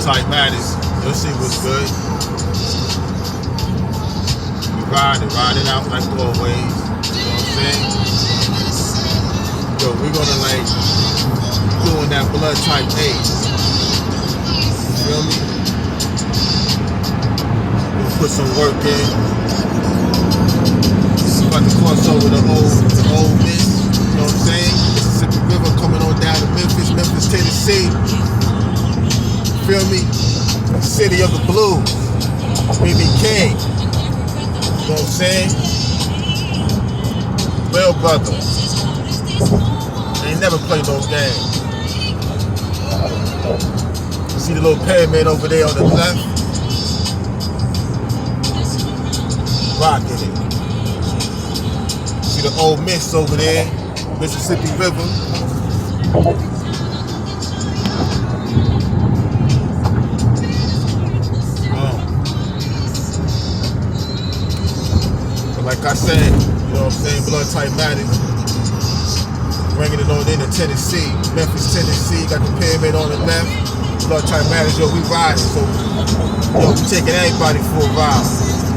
type matters. You'll see what's good. We riding out like always. You know what I'm saying? Yo, we're gonna like doing that blood type A. You feel me? We'll put some work in. We're about to cross over the old Miss. You know what I'm saying? Mississippi River coming on down to Memphis, Tennessee. Feel me? City of the Blues. B.B. King. You know what I'm saying? Real brother. Ain't never played no game. You see the little pyramid over there on the left? Rocking it. See the old Miss over there? Mississippi River. But like I said, you know what I'm saying, blood type matters. Bringing it on into Tennessee, Memphis, Tennessee. Got the pyramid on the left. Blood type matters, yo, we riding. So, yo, we taking everybody for a ride.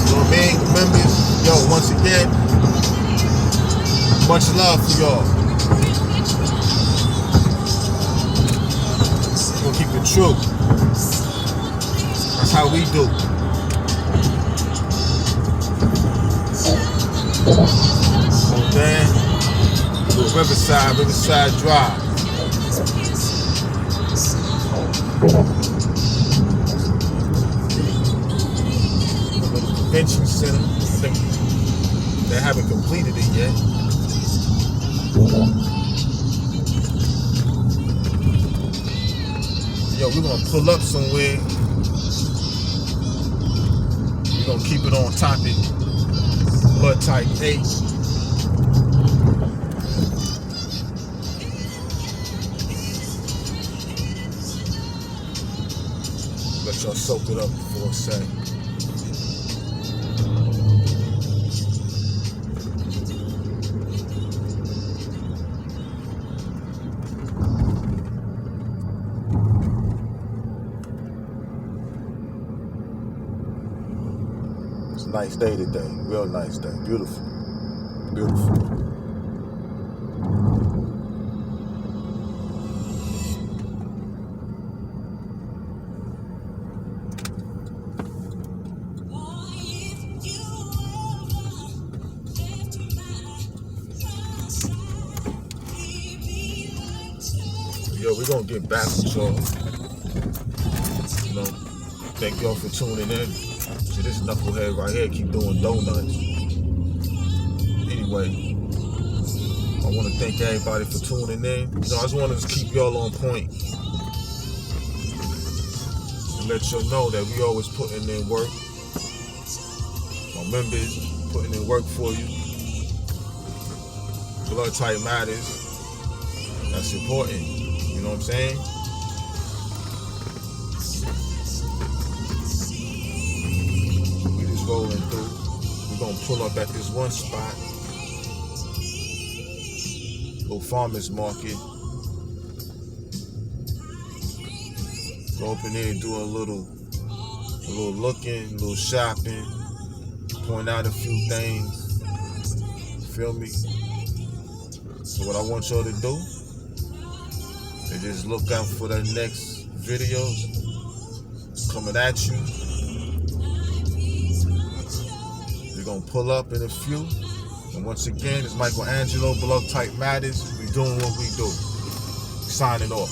You know what I mean? Members, yo, once again, much love for y'all. We're gonna keep it true. That's how we do. Okay? Riverside Drive. Convention Center. I think they haven't completed it yet. Yo, we're gonna pull up somewhere. We're gonna keep it on topic. Blood type 8. Let y'all soak it up for a second. It's a nice day today, real nice day, beautiful, beautiful. Yo, we're gonna get back with y'all. You know, thank y'all for tuning in. See, this knucklehead right here keep doing donuts. Anyway, I want to thank everybody for tuning in. You know, I just wanted to keep y'all on point and let y'all know that we always putting in work. My members putting in work for you. Blood type matters. That's important. You know what I'm saying? We just rolling through. We're gonna pull up at this one spot. Little farmer's market. Go up in there and do a little looking, a little shopping, point out a few things. Feel me? So what I want y'all to do, and just look out for the next videos coming at you. We're gonna pull up in a few. And once again, it's Michelangelo, Blood Type Matters. We doing what we do. Signing off.